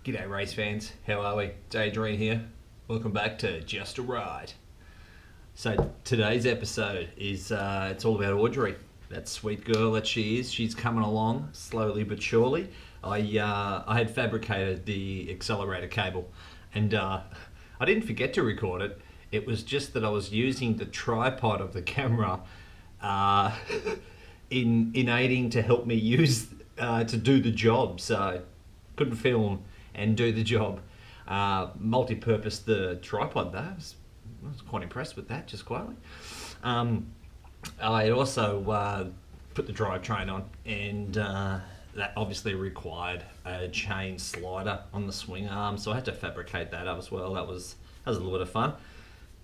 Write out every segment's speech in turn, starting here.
G'day race fans, how are we? It's Audrey here. Welcome back to Just a Ride. So today's episode is it's all about Audrey, that sweet girl that she is. She's coming along slowly but surely. I had fabricated the accelerator cable, and I didn't forget to record it. It was just that I was using the tripod of the camera in aiding to help me use to do the job. So couldn't film and do the job. Multi-purpose the tripod though. I was quite impressed with that, just quietly. I also put the drivetrain on, and that obviously required a chain slider on the swing arm, so I had to fabricate that up as well. That was a little bit of fun.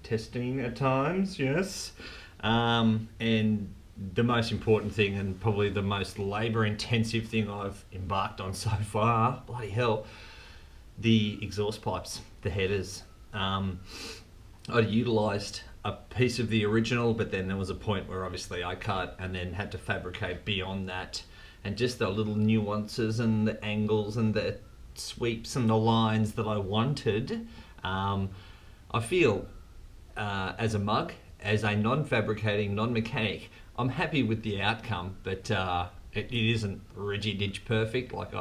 Testing at times, yes. And the most important thing, and probably the most labour-intensive thing I've embarked on so far, bloody hell, the exhaust pipes, the headers. I utilised a piece of the original, but then there was a point where obviously I cut and then had to fabricate beyond that, and just the little nuances and the angles and the sweeps and the lines that I wanted. I feel as a mug, as a non-fabricating, non-mechanic, I'm happy with the outcome, but it isn't rigid-edge perfect like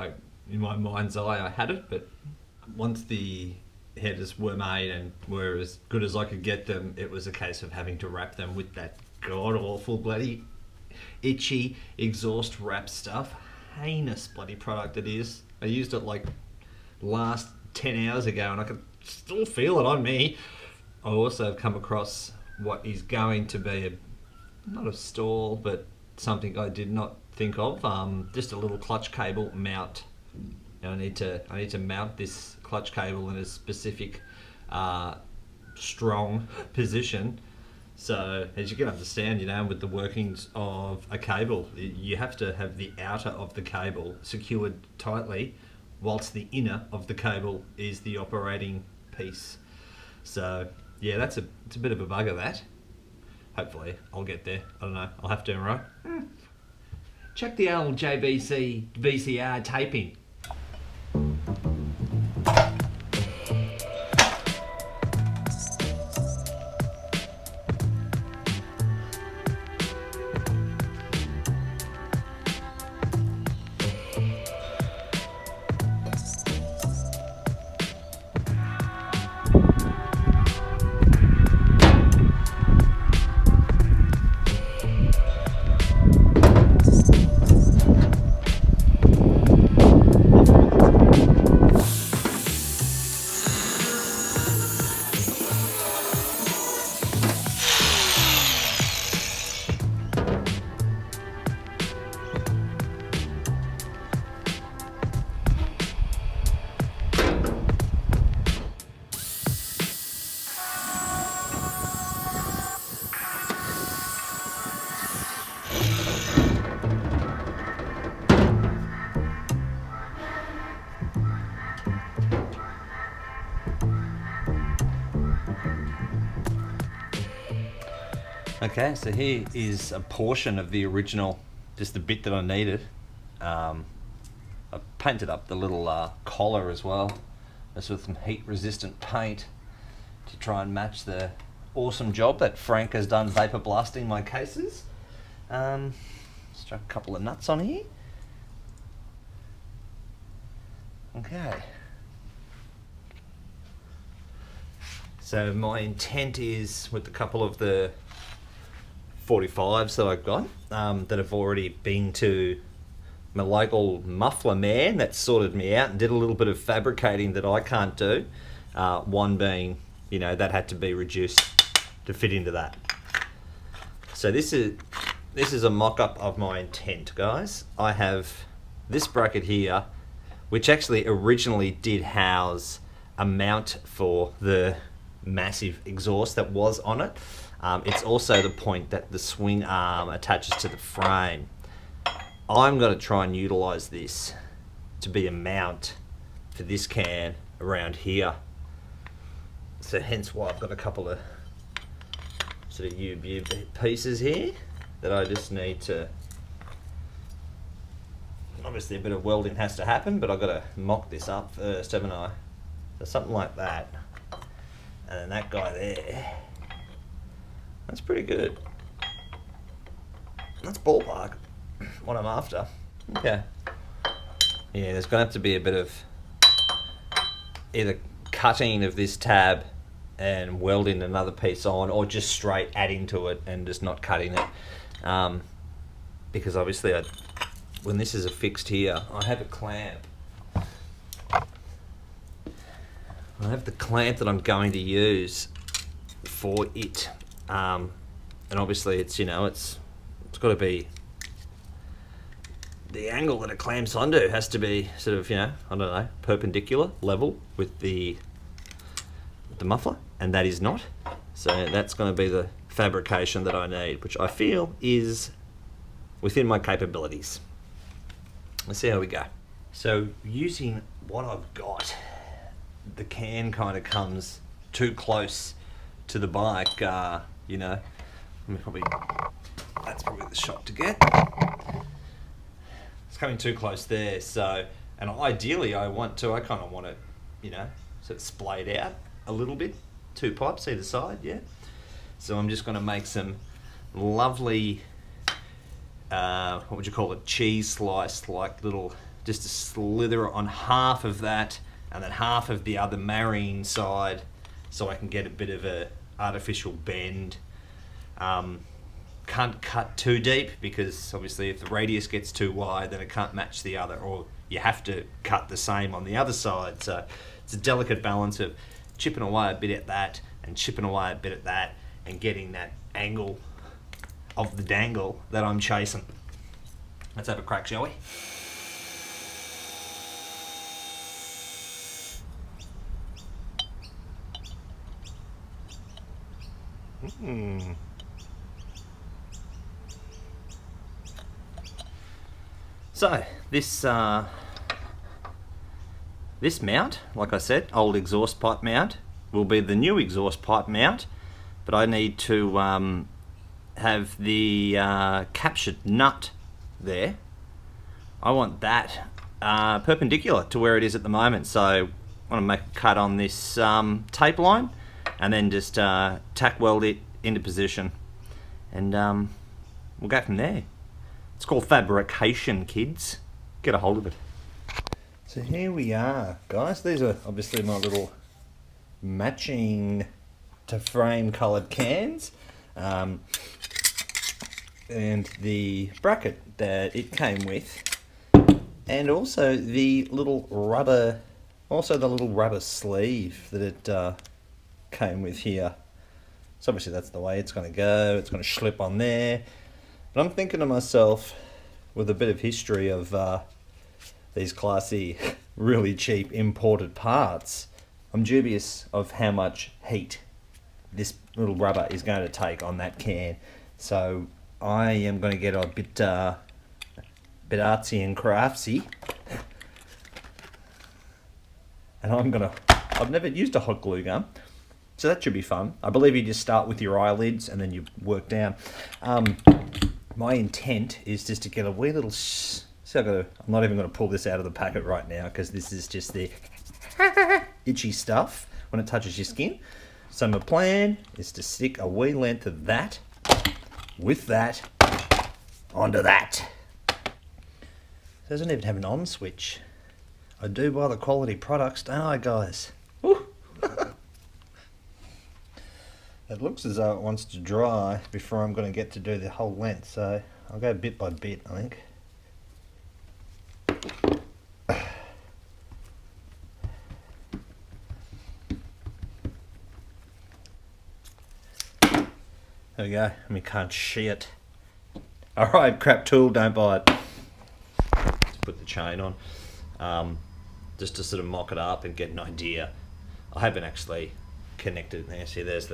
in my mind's eye I had it. But once the headers were made and were as good as I could get them, it was a case of having to wrap them with that god-awful bloody itchy exhaust wrap stuff. Heinous bloody product it is. I used it like last 10 hours ago and I could still feel it on me. I also have come across what is going to be not a stall, but something I did not think of. Just a little clutch cable mount. I need to mount this clutch cable in a specific strong position. So as you can understand, with the workings of a cable, you have to have the outer of the cable secured tightly, whilst the inner of the cable is the operating piece. So yeah, it's a bit of a bugger, that. Hopefully I'll get there. I don't know, I'll have to, right? Check the old JVC VCR taping. Okay, so here is a portion of the original, just the bit that I needed. I painted up the little collar as well, just with some heat resistant paint to try and match the awesome job that Frank has done vapor blasting my cases. Struck a couple of nuts on here. Okay. So my intent is, with a couple of the 45s that I've got, that have already been to my local muffler man that sorted me out and did a little bit of fabricating that I can't do. One being, that had to be reduced to fit into that. So this is a mock-up of my intent, guys. I have this bracket here, which actually originally did house a mount for the massive exhaust that was on it. It's also the point that the swing arm attaches to the frame. I'm going to try and utilise this to be a mount for this can around here. So hence why I've got a couple of sort of U pieces here that I just need to obviously a bit of welding has to happen, but I've got to mock this up first, haven't I? So something like that. And then that guy there. That's pretty good. That's ballpark, what I'm after. Okay. Yeah, there's going to have to be a bit of either cutting of this tab and welding another piece on, or just straight adding to it and just not cutting it. Because obviously when this is affixed here, I have a clamp. I have the clamp that I'm going to use for it. And obviously it's, you know, it's got to be, the angle that it clamps onto has to be sort of, you know, I don't know, perpendicular, level with the muffler, and that is not. So that's going to be the fabrication that I need, which I feel is within my capabilities. Let's see how we go. So using what I've got, the can kind of comes too close to the bike, you know. That's probably the shot to get. It's coming too close there, so, and ideally I kind of want it, you know, sort of splayed out a little bit, 2 pipes either side, yeah. So I'm just going to make some lovely, what would you call it, cheese slice, like little, just a slither on half of that, and then half of the other marrying side, so I can get a bit of a artificial bend. Can't cut too deep, because obviously if the radius gets too wide, then it can't match the other, or you have to cut the same on the other side. So it's a delicate balance of chipping away a bit at that and chipping away a bit at that and getting that angle of the dangle that I'm chasing. Let's have a crack, shall we? So this mount, like I said, old exhaust pipe mount, will be the new exhaust pipe mount, but I need to have the captured nut there. I want that perpendicular to where it is at the moment, so I want to make a cut on this tape line and then just tack weld it into position, and we'll go from there. It's called fabrication, kids. Get a hold of it. So here we are, guys. These are obviously my little matching to frame coloured cans, and the bracket that it came with, and also the little rubber, sleeve that it came with here. So obviously that's the way it's going to go. It's going to slip on there. But I'm thinking to myself, with a bit of history of these classy, really cheap imported parts, I'm dubious of how much heat this little rubber is going to take on that can. So I am going to get a bit artsy and craftsy, and I've never used a hot glue gun, so that should be fun. I believe you just start with your eyelids and then you work down. My intent is just to get a wee little... I'm not even going to pull this out of the packet right now, because this is just the itchy stuff when it touches your skin. So my plan is to stick a wee length of that with that onto that. It doesn't even have an on switch. I do buy the quality products, don't I, guys? It looks as though it wants to dry before I'm going to get to do the whole length, so I'll go bit by bit, I think. There we go. We can't see it. Alright, crap tool, don't buy it. Let's put the chain on, just to sort of mock it up and get an idea. I haven't actually connected it there. See, there's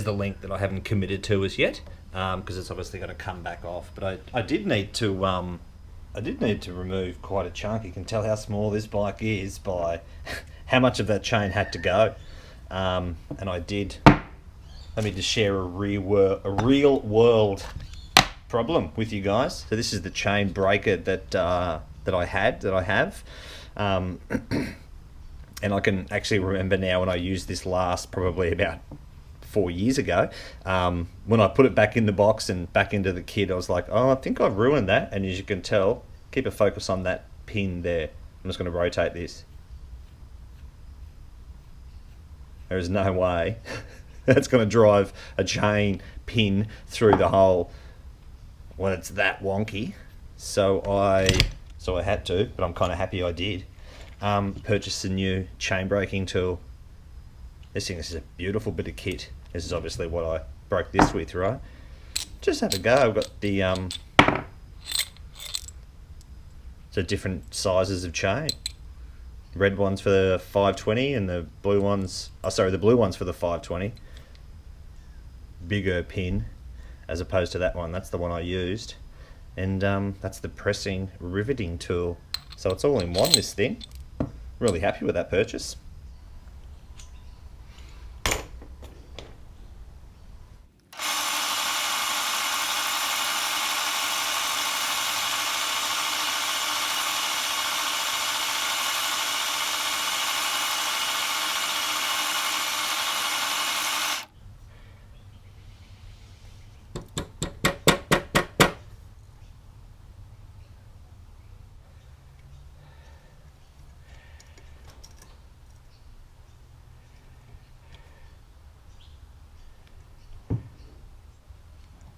the link that I haven't committed to as yet, because it's obviously going to come back off. But I did need to remove quite a chunk. You can tell how small this bike is by how much of that chain had to go, and I did. Let me just share a real world problem with you guys. So this is the chain breaker that I have, and I can actually remember now when I used this last, probably about 4 years ago, when I put it back in the box and back into the kit, I was like, oh, I think I've ruined that. And as you can tell, keep a focus on that pin there. I'm just going to rotate this. There is no way that's going to drive a chain pin through the hole when it's that wonky. So I had to, but I'm kind of happy I did. Purchase a new chain breaking tool. This is a beautiful bit of kit. This is obviously what I broke this with, right? Just have a go. I've got the so different sizes of chain. Red ones for the 520 and the blue ones, the blue ones for the 520. Bigger pin as opposed to that one. That's the one I used. And that's the pressing riveting tool. So it's all in one, this thing. Really happy with that purchase.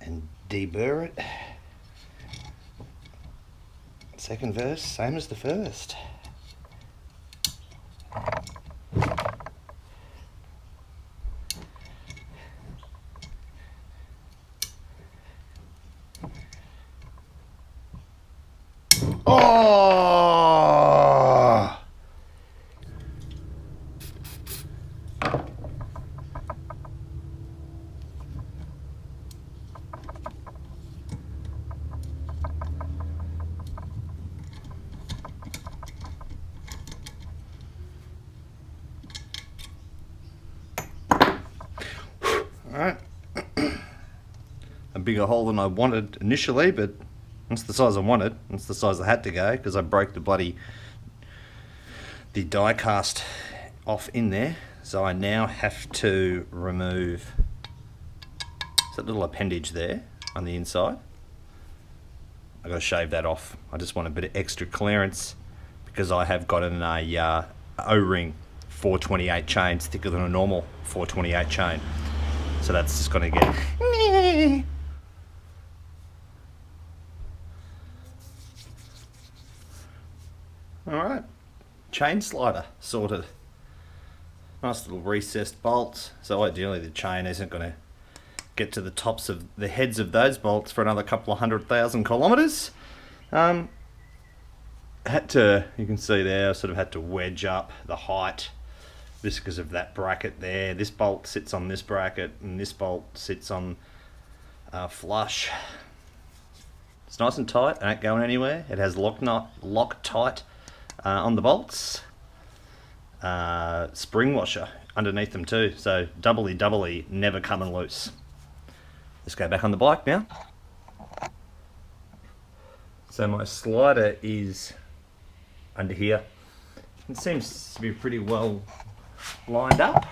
And deburr it. Second verse, same as the first. Oh! Alright, a bigger hole than I wanted initially, but that's the size I wanted. That's the size I had to go because I broke the die cast off in there. So I now have to remove that little appendage there on the inside. I've got to shave that off. I just want a bit of extra clearance because I have got an O-ring 428 chain, it's thicker than a normal 428 chain. So that's just going to get... Alright, chain slider sorted. Nice little recessed bolts. So ideally the chain isn't going to get to the tops of the heads of those bolts for another couple of 100,000 kilometers. You can see there, I sort of had to wedge up the height. This because of that bracket there. This bolt sits on this bracket and this bolt sits on flush. It's nice and tight, it ain't going anywhere. It has Loctite on the bolts. Spring washer underneath them too, so doubly never coming loose. Let's go back on the bike now. So my slider is under here. It seems to be pretty well lined up.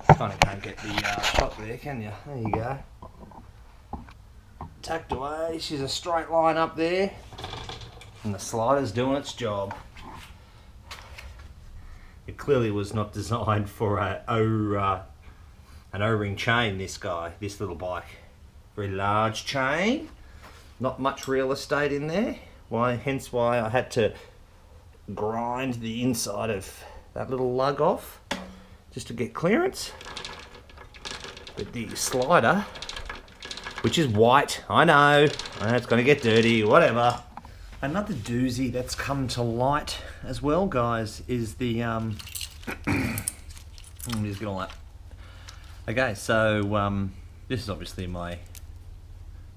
Kind of can't get the shot there, can you? There you go. Tucked away. She's a straight line up there, and the slider's doing its job. It clearly was not designed for an O-ring chain. This little bike, very large chain, not much real estate in there. Hence why I had to grind the inside of that little lug off just to get clearance. But the slider, which is white, I know it's going to get dirty, whatever. Another doozy that's come to light as well, guys, is the let me just get all that. Okay, so this is obviously my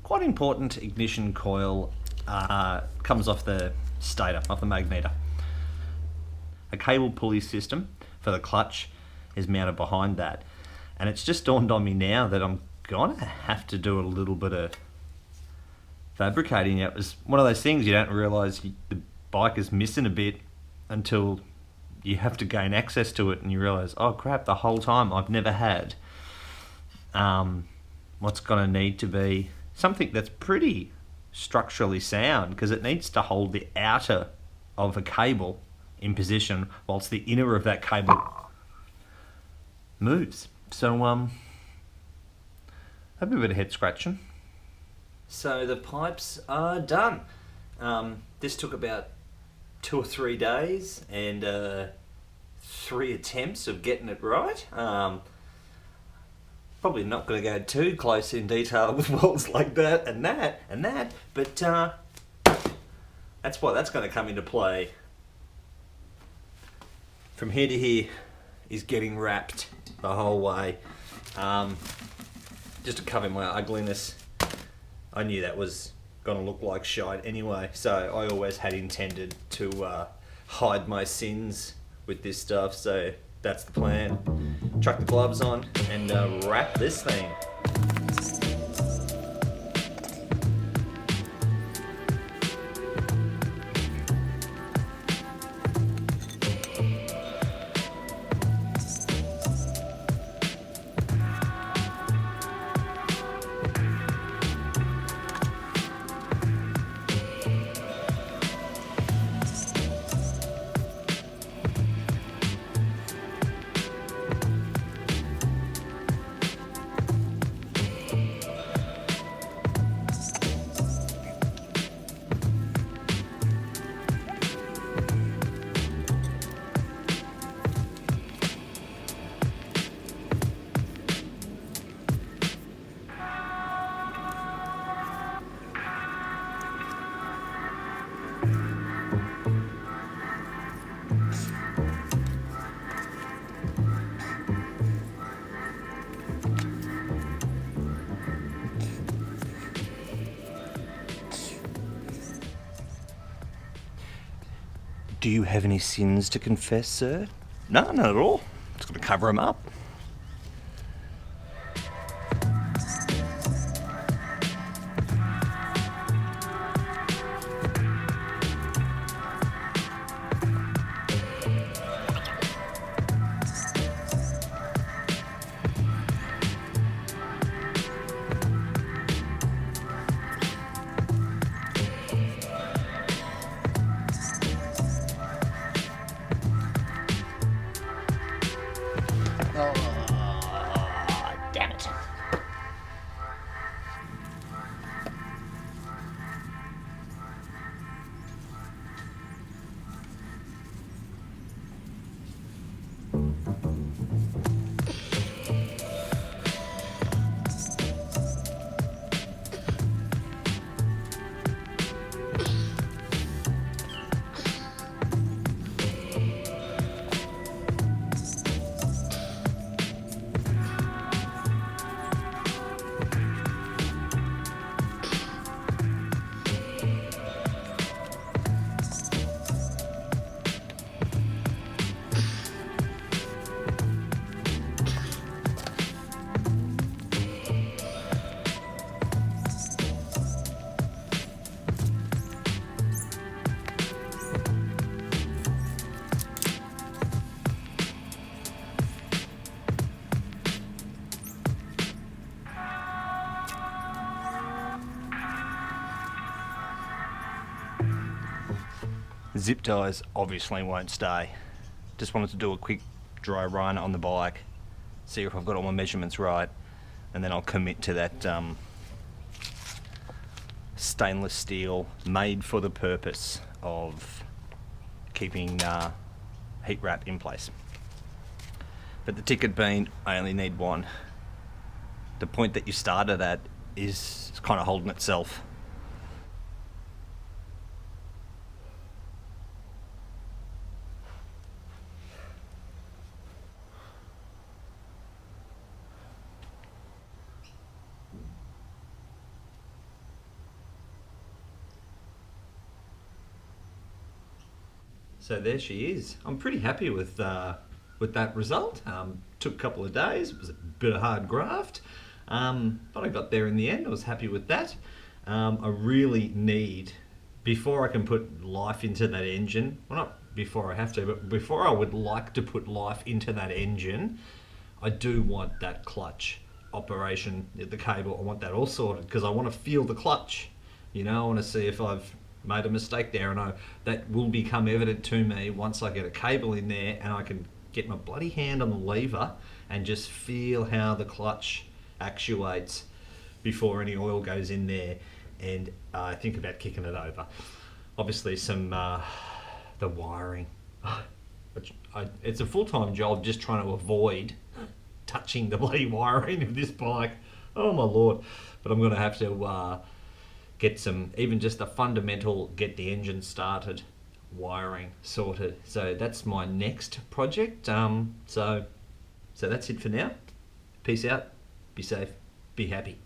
quite important ignition coil. Comes off the stator, off the magnetor. A cable pulley system for the clutch is mounted behind that, and it's just dawned on me now that I'm gonna have to do a little bit of fabricating it. It was one of those things you don't realise the bike is missing a bit until you have to gain access to it and you realise, oh crap, the whole time I've never had what's going to need to be something that's pretty structurally sound, because it needs to hold the outer of a cable in position whilst the inner of that cable moves. So have a bit of head scratching. So the pipes are done. This took about 2 or 3 days and 3 attempts of getting it right. Probably not going to go too close in detail with welds like that and that, but that's why that's going to come into play. From here to here is getting wrapped the whole way. Just to cover my ugliness. I knew that was going to look like shite anyway, so I always had intended to hide my sins with this stuff, so that's the plan. Chuck the gloves on and wrap this thing. Do you have any sins to confess, sir? No, not at all. Just going to cover them up. Oh, damn it. Zip ties obviously won't stay. Just wanted to do a quick dry run on the bike, see if I've got all my measurements right, and then I'll commit to that stainless steel made for the purpose of keeping heat wrap in place. But the ticket being, I only need one. The point that you started at is kind of holding itself. So there she is. I'm pretty happy with that result. Took a couple of days. It was a bit of hard graft, but I got there in the end. I was happy with that. I really need, before I can put life into that engine, well, not before I have to, but before I would like to put life into that engine, I do want that clutch operation, the cable, I want that all sorted because I want to feel the clutch. You know, I want to see if I've made a mistake there, and that will become evident to me once I get a cable in there and I can get my bloody hand on the lever and just feel how the clutch actuates before any oil goes in there, and think about kicking it over. Obviously the wiring, it's a full-time job just trying to avoid touching the bloody wiring of this bike. Oh my lord. But I'm going to have to get some, even just the fundamental, get the engine started wiring sorted. So that's my next project. So that's it for now. Peace out, be safe, be happy.